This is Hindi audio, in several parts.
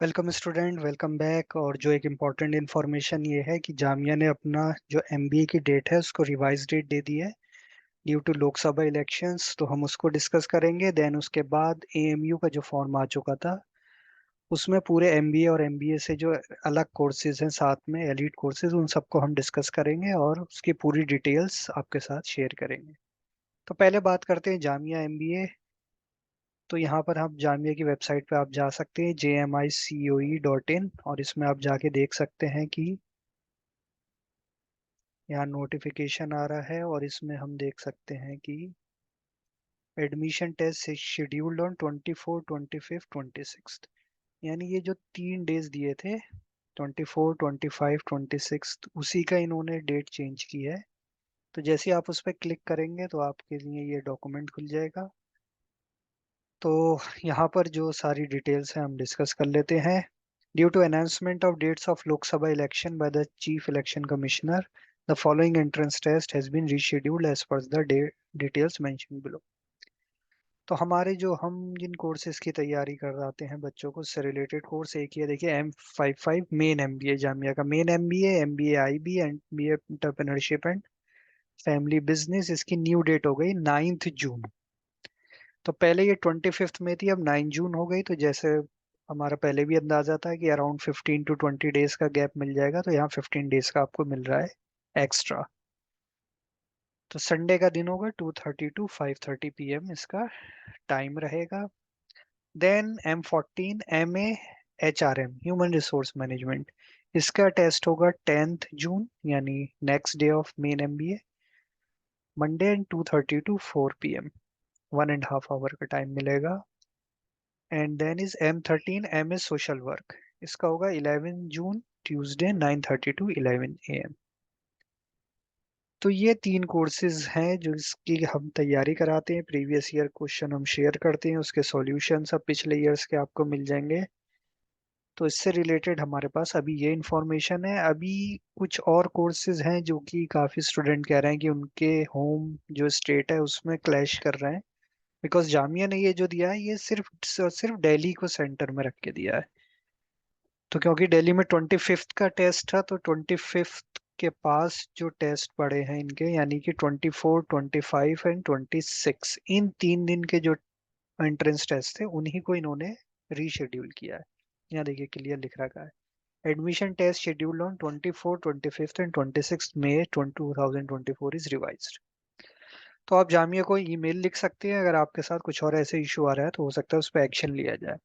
Welcome student, welcome back. और जो एक इम्पॉर्टेंट इन्फॉर्मेशन ये है कि जामिया ने अपना जो एमबीए की डेट है उसको रिवाइज डेट दे दी है ड्यू टू लोकसभा इलेक्शंस। तो हम उसको डिस्कस करेंगे। देन उसके बाद एएमयू का जो फॉर्म आ चुका था उसमें पूरे एमबीए और एमबीए से जो अलग कोर्सेज हैं साथ में एलीट कोर्सेज, उन सबको हम डिस्कस करेंगे और उसकी पूरी डिटेल्स आपके साथ शेयर करेंगे। तो पहले बात करते हैं जामिया एमबीए। तो यहाँ पर आप जामिया की वेबसाइट पे आप जा सकते हैं jmicoe.in, और इसमें आप जाके देख सकते हैं कि यहाँ नोटिफिकेशन आ रहा है और इसमें हम देख सकते हैं कि एडमिशन टेस्ट शेड्यूल्ड ऑन 24, 25, 26। यानी ये जो 3 डेज दिए थे, 24, 25, 26, उसी का इन्होंने डेट चेंज की है। तो जैसे ही आप उस पर क्लिक करेंगे तो आपके लिए ये डॉक्यूमेंट खुल जाएगा। तो यहाँ पर जो सारी डिटेल्स हैं हम डिस्कस कर लेते हैं। Due to announcement of dates of Lok Sabha election by the chief election commissioner, the following entrance test has been rescheduled as per the details mention below. तो हमारे जो हम जिन कोर्सेज की तैयारी करवाते हैं बच्चों को, उससे रिलेटेड कोर्स एक ही है। देखिए, M55 मेन एमबीए, जामिया का main MBA, MBA IB, MBA entrepreneurship and family business. इसकी न्यू डेट हो गई 9 जून। तो पहले ये 25 में थी, अब 9 जून हो गई। तो जैसे हमारा पहले भी अंदाजा था कि अराउंड 15 to 20 डेज का गैप मिल जाएगा, तो यहाँ 15 डेज का आपको मिल रहा है एक्स्ट्रा। तो संडे का दिन होगा, 2:30 to 5:30 PM इसका टाइम रहेगा। Then M14 MA HRM human resource management, इसका टेस्ट होगा 10th जून, यानी next day of main MBA, Monday, and 2:30 to 4 PM, 1.5 hour का टाइम मिलेगा। And then is M13 MS social work, इसका होगा 11 जून, ट्यूसडे, 9:30 to 11 AM। तो ये 3 कोर्सेज हैं जो इसकी हम तैयारी कराते हैं। प्रीवियस ईयर क्वेश्चन हम शेयर करते हैं, उसके सॉल्यूशन सब पिछले ईयर्स के आपको मिल जाएंगे। तो इससे रिलेटेड हमारे पास अभी ये इंफॉर्मेशन है। अभी कुछ और कोर्सेज हैं जो कि काफ़ी स्टूडेंट कह रहे हैं कि उनके होम जो स्टेट है उसमें क्लैश कर रहे हैं, बिकॉज जामिया ने ये जो दिया है ये सिर्फ सिर्फ दिल्ली को सेंटर में रख के दिया है। तो क्योंकि दिल्ली में 25 का टेस्ट था, तो 25 के पास जो टेस्ट पड़े हैं इनके, यानी कि 24, 25 एंड 26, इन 3 दिन के जो एंट्रेंस टेस्ट थे उन्हीं को इन्होंने रीशेड्यूल किया है। यहाँ देखिए क्लियर लिख रखा है, admission test scheduled on 24, 25 and 26 May 2024 is revised. तो आप जामिया को ईमेल लिख सकते हैं अगर आपके साथ कुछ और ऐसे इशू आ रहा है, तो हो सकता है उस पर एक्शन लिया जाए।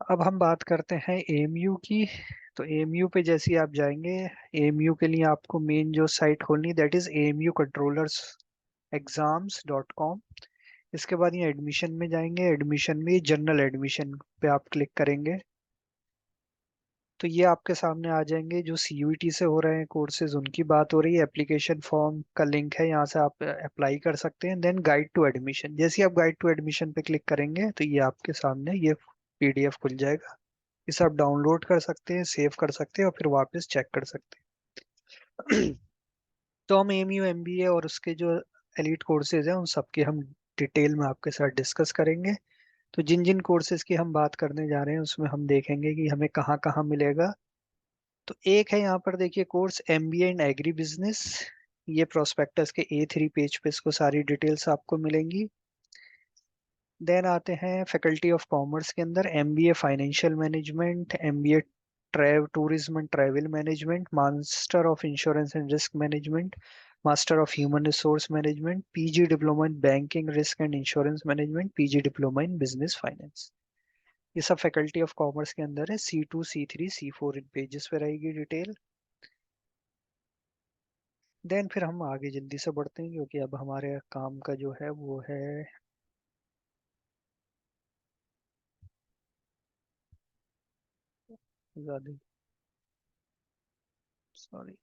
अब हम बात करते हैं एएमयू की। तो एएमयू पे जैसे ही आप जाएंगे, एएमयू के लिए आपको मेन जो साइट खोलनी, दैट इज amcontrollerseexams.com। इसके बाद ये एडमिशन में जाएंगे, एडमिशन में जनरल एडमिशन पे आप क्लिक करेंगे तो ये आपके सामने आ जाएंगे जो सीयूईटी से हो रहे हैं कोर्सेज, उनकी बात हो रही है। एप्लीकेशन फॉर्म का लिंक है, यहाँ से आप अप्लाई कर सकते हैं। देन गाइड टू एडमिशन, जैसे ही आप गाइड टू एडमिशन पे क्लिक करेंगे तो ये आपके सामने ये पीडीएफ खुल जाएगा। इसे आप डाउनलोड कर सकते हैं, सेव कर सकते हैं और फिर वापस चेक कर सकते हैं। तो हम एमयू एमबीए और उसके जो एलीट कोर्सेज हैं उन सबके हम डिटेल में आपके साथ डिस्कस करेंगे। तो जिन जिन कोर्सेज की हम बात करने जा रहे हैं उसमें हम देखेंगे कि हमें कहाँ कहाँ मिलेगा। तो एक है यहाँ पर देखिए course MBA in agri business. ये प्रोस्पेक्टस के A3 पेज पे इसको सारी डिटेल्स आपको मिलेंगी। देन आते हैं फैकल्टी ऑफ कॉमर्स के अंदर MBA financial management, MBA tourism and travel management, master of insurance and risk management, master of human resource management, PG diploma in banking risk and insurance management, PG diploma in business finance. ये सब फैकल्टी ऑफ कॉमर्स के अंदर है। C2, C3, C4 इन पेजेस पे रहेगी डिटेल। देन फिर हम आगे जल्दी से बढ़ते हैं क्योंकि अब हमारे काम का जो है वो है ज्यादा, सॉरी।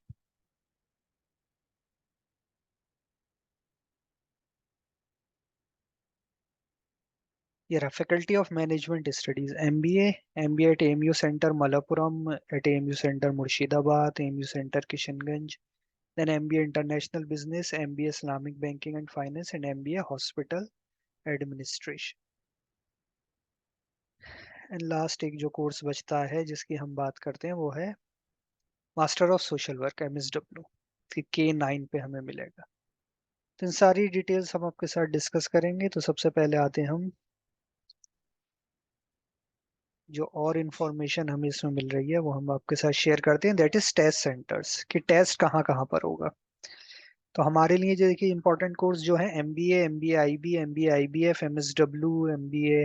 ये रहा faculty of management studies MBA. MBA at MU centre Malappuram, at MU centre Murshidabad, MU centre Kishanganj. Then MBA international business, MBA Islamic banking and finance, and MBA hospital administration. And last एक जो कोर्स बचता है जिसकी हम बात करते हैं वो है master of social work MSW, K9 पे हमें मिलेगा। तो इन सारी डिटेल्स हम आपके साथ डिस्कस करेंगे। तो सबसे पहले आते हैं हम, जो और इन्फॉर्मेशन हमें इसमें मिल रही है वो हम आपके साथ शेयर करते हैं, दैट इज टेस्ट सेंटर्स, कि टेस्ट कहाँ कहाँ पर होगा। तो हमारे लिए जो देखिए इंपॉर्टेंट कोर्स जो है MBA, MBA IB, MBA IBF, MSW, MBA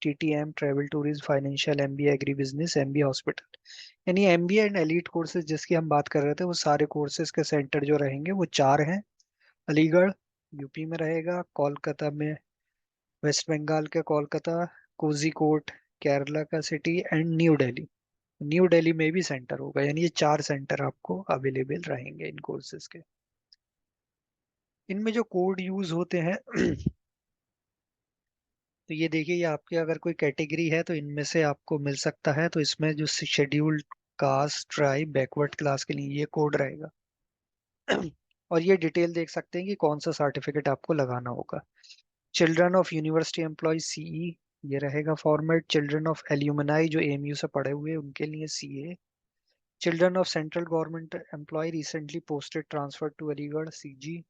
TTM, travel tourism, financial, MBA agri business, MBA hospital, यानी MBA एंड एलीट कोर्सेज जिसकी हम बात कर रहे थे, वो सारे कोर्सेज के सेंटर जो रहेंगे वो चार हैं। अलीगढ़ यूपी में रहेगा, कोलकाता में, वेस्ट बंगाल का कोलकाता, कोझीकोड केरला का city, and new Delhi, new Delhi में भी सेंटर होगा। यानी ये चार सेंटर आपको अवेलेबल रहेंगे इन कोर्सेज के। इनमें जो कोड यूज होते हैं तो ये देखिए, ये आपके अगर कोई कैटेगरी है तो इनमें से आपको मिल सकता है। तो इसमें जो scheduled caste, tribe, backward class के लिए ये कोड रहेगा। और ये डिटेल देख सकते हैं कि कौन सा सर्टिफिकेट आपको लगाना होगा। Children of university employ CE, ये रहेगा फॉर्मेट। चिल्ड्रन ऑफ एल्यूमनाई जो AMU से पढ़े हुए हैं उनके लिए CA। Children of central government employ recently posted transfer to Aligarh, CG।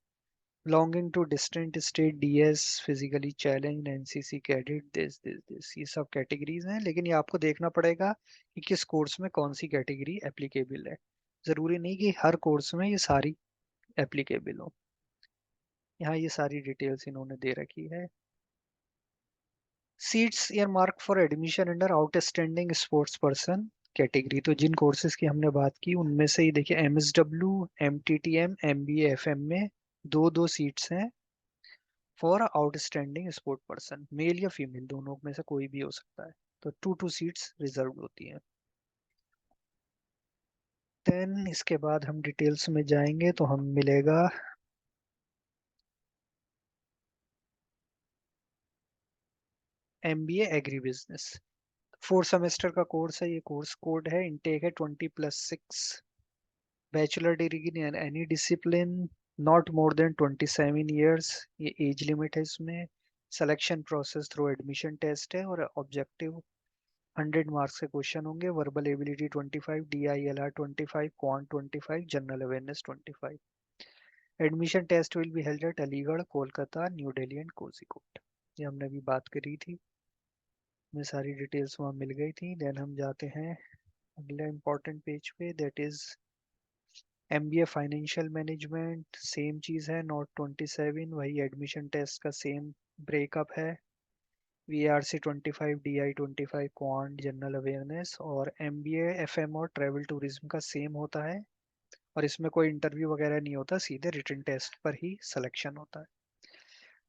belonging to distant state, DS, physically challenged, NCC cadet, this ये सब कैटेगरीज हैं। लेकिन ये आपको देखना पड़ेगा कि किस कोर्स में कौन सी कैटेगरी एप्लीकेबल है। जरूरी नहीं कि हर कोर्स में ये सारी एप्लीकेबल हो। यहाँ ये सारी डिटेल्स इन्होंने दे रखी है। Seats year mark for admission under outstanding sports person category, तो जिन कोर्सेज की हमने बात की उनमें से ही देखिए MSW, MTTM, MBA FM में दो दो सीट्स हैं for outstanding sport person, male या फीमेल दोनों में से कोई भी हो सकता है। तो टू टू सीट्स रिजर्व होती हैं। देन इसके बाद हम डिटेल्स में जाएंगे तो हम मिलेगा MBA एग्री बिजनेस, 4 सेमेस्टर का कोर्स है। ये कोर्स कोड है, इनटेक है 20+6, bachelor degree in any discipline, not more than 27 years, ये एज लिमिट है इसमें। Selection process through admission test है, और ऑब्जेक्टिव 100 मार्क्स के क्वेश्चन होंगे। Verbal ability 25, DILR 25, quant 25, general awareness 25। Admission test will be held at Aligarh, Kolkata, New Delhi and Kozhikode. ये हमने अभी बात करी थी, में सारी डिटेल्स वहाँ मिल गई थी। देन हम जाते हैं अगले इम्पोर्टेंट पेज पे, that is MBA financial management. Same चीज़ है, नॉट 27, वही एडमिशन टेस्ट का सेम ब्रेकअप है। VRC 25, DI 25, quant, general awareness. और MBA FM और ट्रेवल टूरिज्म का सेम होता है, और इसमें कोई इंटरव्यू वगैरह नहीं होता, सीधे रिटन टेस्ट पर ही सिलेक्शन होता है।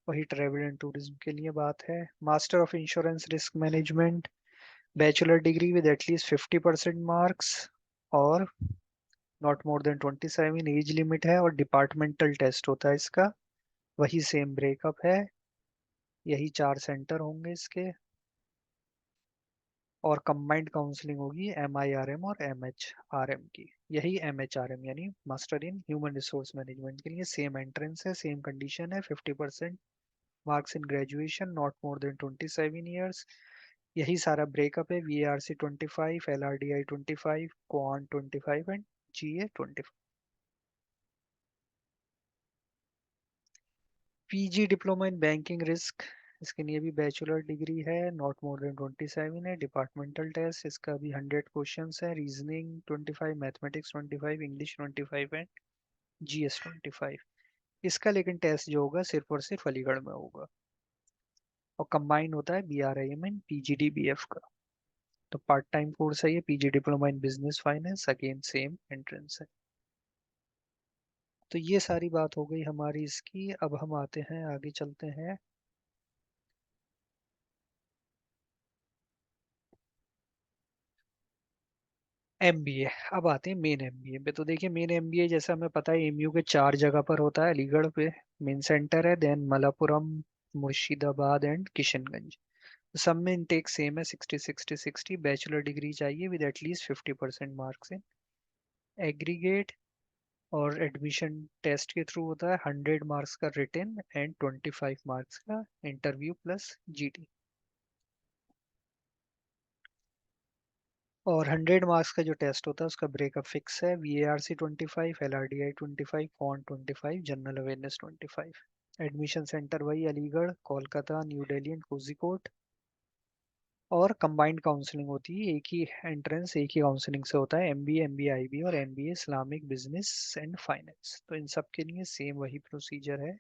वही ट्रेवल एंड टूरिज्म के लिए बात है। Master of insurance risk management, bachelor degree with at least 50% marks, और not more than 27 age limit है, और डिपार्टमेंटल टेस्ट होता है इसका। वही सेम ब्रेकअप है, यही चार सेंटर होंगे इसके। और कंबाइंड काउंसलिंग होगी MIRM और MHRM की। यही MHRM यानी master in human resource management के लिए सेम एंट्रेंस है, सेम कंडीशन है, 50% marks in graduation, not more than 27 years। यही सारा ब्रेकअप है, VARC 25, LRDI 25, quant 25 and GA 25। PG diploma in banking risk, इसके लिए भी बैचलर डिग्री है, नॉट मोर देन 27 है। डिपार्टमेंटल टेस्ट इसका भी 100 क्वेश्चंस है, reasoning 25, mathematics 25, English 25 and GS 25। इसका लेकिन टेस्ट जो होगा सिर्फ और सिर्फ अलीगढ़ में होगा, और कंबाइन होता है BRIM एंड PGDBF का। तो पार्ट टाइम कोर्स है ये, PG diploma in business finance, again same entrance है। तो ये सारी बात हो गई हमारी इसकी। अब हम आते हैं, आगे चलते हैं MBA। अब आते हैं मेन MBA पे। तो देखिए मेन MBA जैसा हमें पता है AMU के चार जगह पर होता है। अलीगढ़ पे मेन सेंटर है, देन मलापुरम, मुर्शिदाबाद एंड किशनगंज। तो सब में इनटेक सेम है, 60 60 60। बैचलर डिग्री चाहिए with at least 50% marks in aggregate, और एडमिशन टेस्ट के थ्रू होता है। 100 मार्क्स का रिटन एंड 25 मार्क्स का इंटरव्यू प्लस GD। और 100 मार्क्स का जो टेस्ट होता है उसका ब्रेकअप फिक्स है। VARC 25, LRDI 25, font 25, general awareness 25। Admission centre वही अलीगढ़, कोलकाता, न्यू दिल्ली एंड कोझिकोड। और कंबाइंड काउंसलिंग होती है, एक ही एंट्रेंस एक ही काउंसलिंग से होता है। MBA, MBA IB और MBA Islamic business and finance. तो इन सब के लिए सेम वही प्रोसीजर है,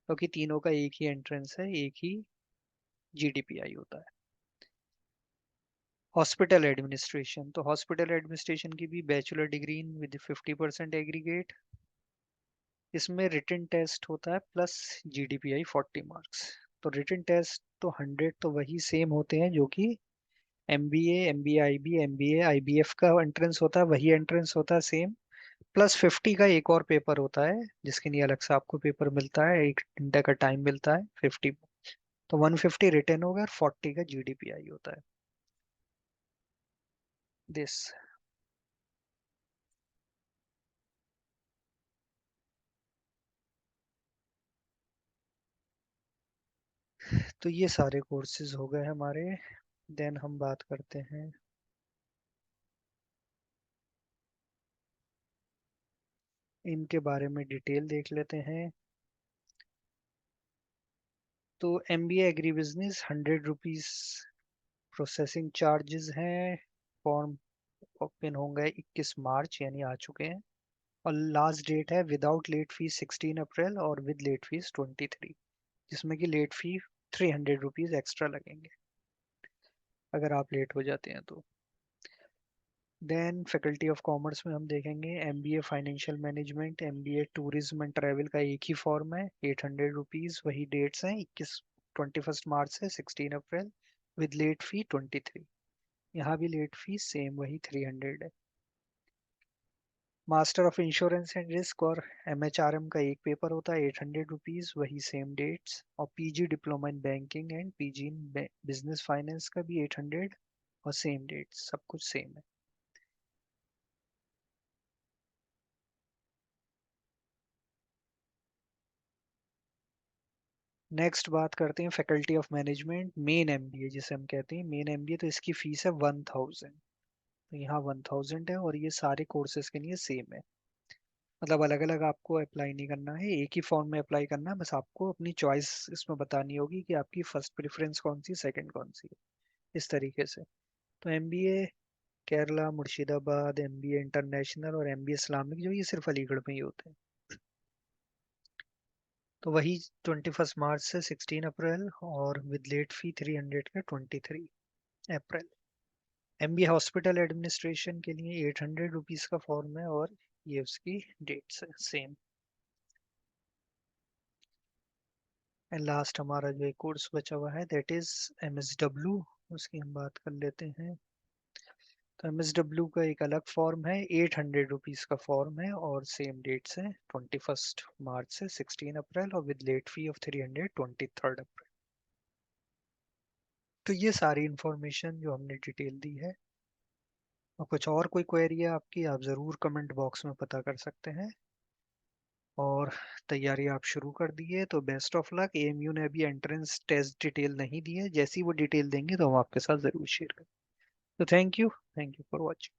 क्योंकि तीनों का एक ही एंट्रेंस है, एक ही GDPI होता है। हॉस्पिटल एडमिनिस्ट्रेशन, तो हॉस्पिटल एडमिनिस्ट्रेशन की भी बैचलर डिग्री विद 50% एग्रीगेट। इसमें रिटन टेस्ट होता है प्लस GDPI 40 मार्क्स। तो रिटन टेस्ट तो 100 तो वही सेम होते हैं जो कि MBA, MBA IB, MBA IBF का एंट्रेंस होता है, वही एंट्रेंस होता है सेम। प्लस 50 का एक और पेपर होता है जिसके लिए अलग से आपको पेपर मिलता है, 1 घंटे का टाइम मिलता है 50। तो 150 रिटन हो गया और 40 का GDPI होता है। दिस। तो ये सारे कोर्सेज हो गए हमारे। देन हम बात करते हैं, इनके बारे में डिटेल देख लेते हैं। तो MBA agri business 100 rupees processing charges हैं। फॉर्म ओपन होंगे 21 मार्च, यानी आ चुके हैं। और लास्ट डेट है विदाउट लेट फीस 16 अप्रैल और विद लेट फीस 23, जिसमें कि लेट फी 300 रुपीज एक्स्ट्रा लगेंगे अगर आप लेट हो जाते हैं तो। देन फैकल्टी ऑफ कॉमर्स में हम देखेंगे MBA financial management, MBA tourism and travel का एक ही फॉर्म है, 800 रुपीज। वही डेट्स हैं, 21 21 मार्च से 16 अप्रैल, विद लेट फी 23। यहाँ भी लेट फी सेम वही 300 है। Master of insurance and risk और MHRM का एक पेपर होता है, 800 रुपीज, वही सेम डेट्स। और PG diploma in banking and PG in business finance का भी 800 और सेम डेट्स, सब कुछ सेम है। नेक्स्ट बात करते हैं faculty of management main MBA जिसे हम कहते हैं मेन MBA। तो इसकी फीस है 1000। तो यहाँ 1000 है और ये सारे कोर्सेज के लिए सेम है। मतलब अलग अलग आपको अप्लाई नहीं करना है, एक ही फॉर्म में अप्लाई करना है। बस आपको अपनी चॉइस इसमें बतानी होगी कि आपकी फर्स्ट प्रेफरेंस कौन सी, सेकंड कौन सी है, इस तरीके से। तो MBA Kerala, Murshidabad, MBA international और MBA इस्लामिक जो ये सिर्फ अलीगढ़ में ही होते हैं। तो वही 21 मार्च से 16 अप्रैल और विद लेट फी 300 का 23 अप्रैल। MBA हॉस्पिटल एडमिनिस्ट्रेशन के लिए 800 रुपीज का फॉर्म है और ये उसकी डेट्स है सेम। एंड लास्ट हमारा जो एक कोर्स बचा हुआ है दैट इज MSW, उसकी हम बात कर लेते हैं। तो MSW का एक अलग फॉर्म है, 800 रुपीज का फॉर्म है और सेम डेट्स है 21 मार्च से 16 अप्रैल और विद लेट फी ऑफ 300, 23 अप्रैल। तो ये सारी इंफॉर्मेशन जो हमने डिटेल दी है। और कुछ और कोई क्वेरी है आपकी, आप ज़रूर कमेंट बॉक्स में पता कर सकते हैं। और तैयारी आप शुरू कर दिए तो बेस्ट ऑफ लक। AMU ने अभी एंट्रेंस टेस्ट डिटेल नहीं दी है, जैसी वो डिटेल देंगे तो हम आपके साथ ज़रूर शेयर करें। तो थैंक यू फॉर वॉचिंग।